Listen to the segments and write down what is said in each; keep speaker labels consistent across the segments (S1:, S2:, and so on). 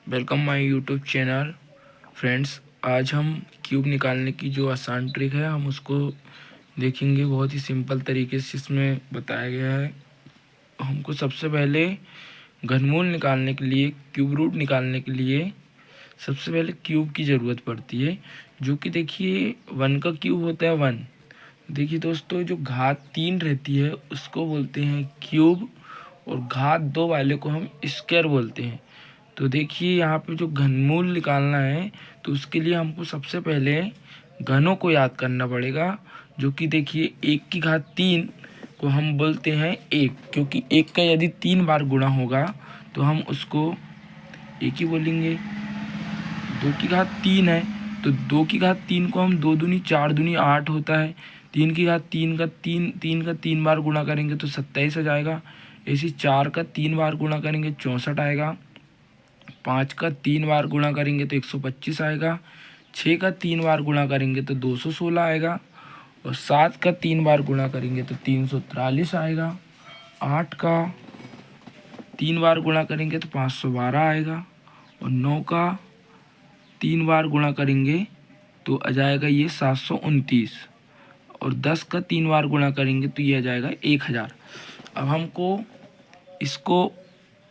S1: Welcome my YouTube channel. Friends, आज हम cube निकालने की जो आसान ट्रिक है हम उसको देखेंगे। बहुत ही सिंपल तरीके से इसमें बताया गया है। हमको सबसे पहले घनमूल निकालने के लिए, क्यूब रूट निकालने के लिए सबसे पहले क्यूब की ज़रूरत पड़ती है, जो कि देखिए 1 का क्यूब होता है 1। देखिए दोस्तों, जो घात 3 रहती है उसको बोलते हैं क्यूब, और घात 2 वाले को हम स्क्वायर बोलते हैं। तो देखिए यहाँ पे जो घनमूल निकालना है तो उसके लिए हमको सबसे पहले घनों को याद करना पड़ेगा, जो कि देखिए 1 की घात 3 को हम बोलते हैं 1, क्योंकि 1 का यदि 3 बार गुणा होगा तो हम उसको 1 ही बोलेंगे। 2 की घात 3 है तो 2 की घात 3 को हम 2 दूनी 4 दूनी 8 होता है। 3 की घात 3 का 3 बार गुणा करेंगे तो 27 आ जाएगा। ऐसे 4 का 3 बार गुणा करेंगे 64 आएगा। 5 का 3 बार गुणा करेंगे तो 125 आएगा। 6 का 3 बार गुणा करेंगे तो 216 आएगा। और 7 का 3 बार गुणा करेंगे तो 343 आएगा। 8 का 3 बार गुणा करेंगे तो 512 आएगा। और 9 का 3 बार गुणा करेंगे तो आ जाएगा ये 729। और 10 का 3 बार गुणा करेंगे तो ये आ जाएगा 1000। अब हमको इसको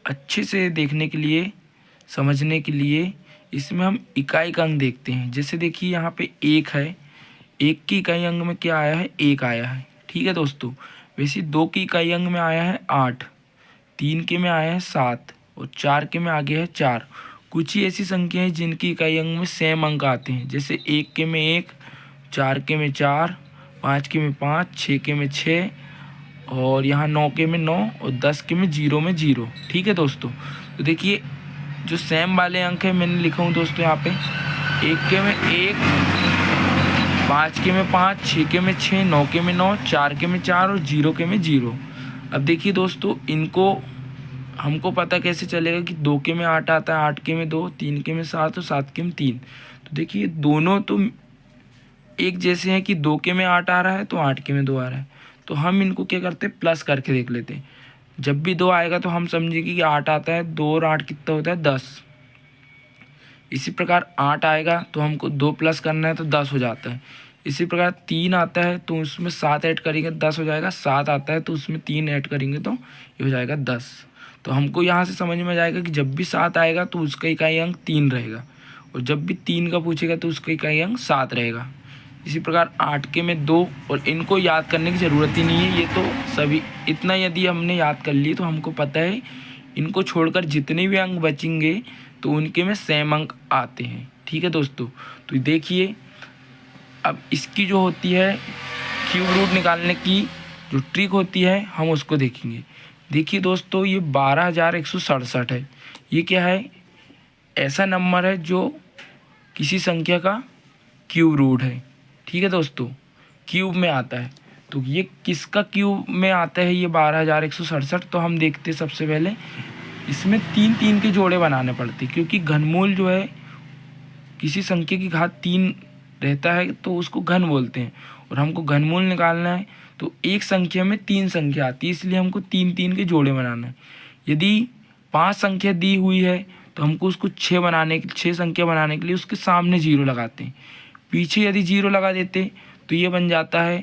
S1: अच्छे से देखने के लिए, समझने के लिए इसमें हम इकाई का अंक देखते हैं। जैसे देखिए यहाँ पे 1 है, 1 की इकाई अंक में क्या आया है? 1 आया है। ठीक है दोस्तों। वैसे 2 की इकाई अंक में आया है 8, 3 के में आया है 7 और 4 के में आ गया है 4। कुछ ही ऐसी संख्या है जिनकी इकाई अंक में सेम अंक आते हैं, जैसे 1 के में 1, 4 के में 4, 5 के में 5, 6 के में 6 और यहाँ 9 के में 9 और 10 के में 0 में 0। ठीक है दोस्तों। तो देखिए जो सेम वाले अंक है मैंने लिखा हूँ दोस्तों यहाँ पे, 1 के में 1, 5 के में 5, 6 के में 6, 9 के में 9, 4 के में 4 और 0 के में 0। अब देखिए दोस्तों, इनको हमको पता कैसे चलेगा कि 2 के में 8 आता है, 8 के में 2, 3 के में 7 और 7 के में 3। तो देखिए दोनों तो एक जैसे हैं कि 2 के में 8 आ रहा है तो 8 के में 2 आ रहा है। तो हम इनको क्या करते हैं, प्लस करके देख लेते हैं। जब भी 2 आएगा तो हम समझेंगे कि 8 आता है, 2 और 8 कितना होता है? 10। इसी प्रकार 8 आएगा तो हमको 2 प्लस करना है तो 10 हो जाता है। इसी प्रकार 3 आता है तो उसमें 7 ऐड करेंगे 10 हो जाएगा। 7 आता है तो उसमें 3 ऐड करेंगे तो ये हो जाएगा 10। तो हमको यहाँ से समझ में आ जाएगा कि जब भी 7 आएगा तो उसका इकाई अंक 3 रहेगा, और जब भी 3 का पूछेगा तो उसका इकाई अंक 7 रहेगा। इसी प्रकार 8 के में 2, और इनको याद करने की ज़रूरत ही नहीं है, ये तो सभी इतना यदि हमने याद कर लिए तो हमको पता है इनको छोड़कर जितने भी अंक बचेंगे तो उनके में सेम अंक आते हैं। ठीक है दोस्तों। तो देखिए अब इसकी जो होती है क्यूब रूट निकालने की जो ट्रिक होती है हम उसको देखेंगे। देखिए दोस्तों, ये 12,167 है। ये क्या है? ऐसा नंबर है जो किसी संख्या का क्यूब रूट है। ठीक है दोस्तों, क्यूब में आता है। तो ये किसका क्यूब में आता है? ये 12,167। तो हम देखते हैं सबसे पहले इसमें 3 के जोड़े बनाने पड़ते, क्योंकि घनमूल जो है किसी संख्या की घात 3 रहता है तो उसको घन बोलते हैं, और हमको घनमूल निकालना है तो एक संख्या में 3 संख्या आती है, इसलिए हमको 3 के जोड़े बनाना है। यदि 5 संख्या दी हुई है तो हमको उसको 6 संख्या बनाने के लिए उसके सामने 0 लगाते हैं। पीछे यदि 0 लगा देते तो ये बन जाता है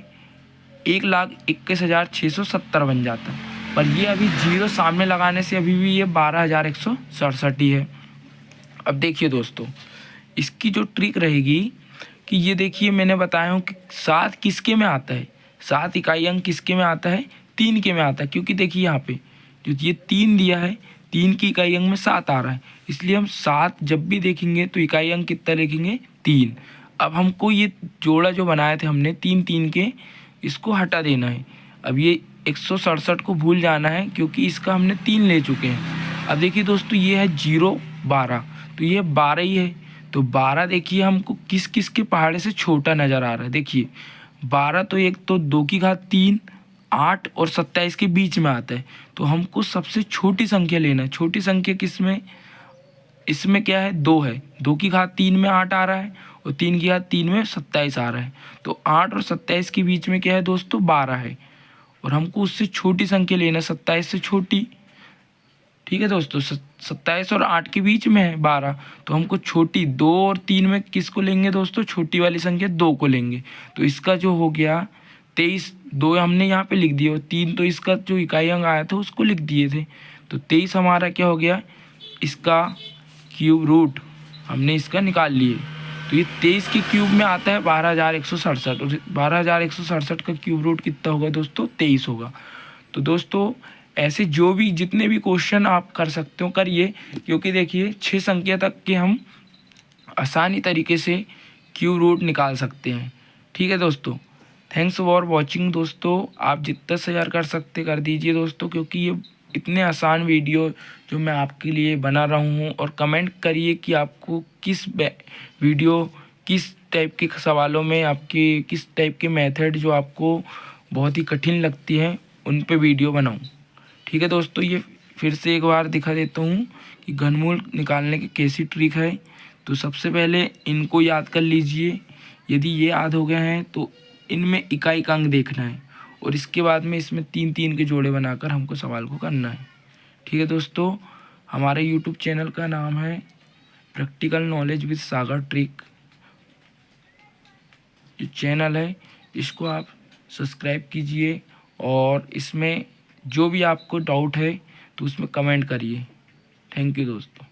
S1: 1,21,670 बन जाता है। पर ये अभी 0 सामने लगाने से अभी भी ये 12,167 ही है। अब देखिए दोस्तों, इसकी जो ट्रिक रहेगी कि ये देखिए मैंने बताया हूँ कि 7 किसके में आता है? 7 इकाई अंक किसके में आता है? 3 के में आता है। क्योंकि देखिए यहाँ पे जो ये 3 दिया है, 3 की इकाई अंक में 7 आ रहा है, इसलिए हम 7 जब भी देखेंगे तो इकाई अंक कितना लिखेंगे? 3। अब हमको ये जोड़ा जो बनाए थे हमने 3 के, इसको हटा देना है। अब ये 167 को भूल जाना है क्योंकि इसका हमने 3 ले चुके हैं। अब देखिए दोस्तों, ये है 0, 12, तो ये 12 ही है। तो 12 देखिए हमको किस किस के पहाड़े से छोटा नज़र आ रहा है। देखिए 12 तो एक तो 2 की घात 3, 8 और 27 के बीच में आता है। तो हमको सबसे छोटी संख्या लेना है। छोटी संख्या किस में? इसमें क्या है? 2 है। 2 की घात 3 में 8 आ रहा है और 3 की घात 3 में 27 आ रहा है। तो 8 और 27 के बीच में क्या है दोस्तों? 12 है, और हमको उससे छोटी संख्या लेना है, 27 से छोटी। ठीक है दोस्तों, 27 और 8 के बीच में है 12, तो हमको छोटी 2 और 3 में किसको लेंगे दोस्तों, छोटी वाली संख्या 2 को लेंगे। तो इसका जो हो गया 23, 2 हमने यहाँ पे लिख दिए और 3 तो इसका जो इकाई अंक आया था उसको लिख दिए थे। तो 23 हमारा क्या हो गया, इसका क्यूब रूट हमने इसका निकाल लिए। तो ये 23 के क्यूब में आता है 12,167 और 12,167 का क्यूब रूट कितना होगा दोस्तों, 23 होगा। तो दोस्तों ऐसे जो भी जितने भी क्वेश्चन आप कर सकते हो करिए, क्योंकि देखिए 6 संख्या तक के हम आसानी तरीके से क्यूब रूट निकाल सकते हैं। ठीक है दोस्तों, थैंक्स फॉर वॉचिंग दोस्तों। आप जितना शेयर कर सकते कर दीजिए दोस्तों, क्योंकि ये इतने आसान वीडियो जो मैं आपके लिए बना रहा हूँ। और कमेंट करिए कि आपको किस वीडियो, किस टाइप के सवालों में आपके किस टाइप के मेथड जो आपको बहुत ही कठिन लगती है उन पे वीडियो बनाऊँ। ठीक है दोस्तों, ये फिर से एक बार दिखा देता हूँ कि घनमूल निकालने की कैसी ट्रिक है। तो सबसे पहले इनको याद कर लीजिए, यदि ये याद हो गए हैं तो इनमें इकाई का अंक देखना है और इसके बाद में इसमें 3-3 के जोड़े बनाकर हमको सवाल को करना है। ठीक है दोस्तों, हमारे यूट्यूब चैनल का नाम है practical knowledge with Sagar trick. ये चैनल है, इसको आप सब्सक्राइब कीजिए और इसमें जो भी आपको डाउट है तो उसमें कमेंट करिए। थैंक यू दोस्तों।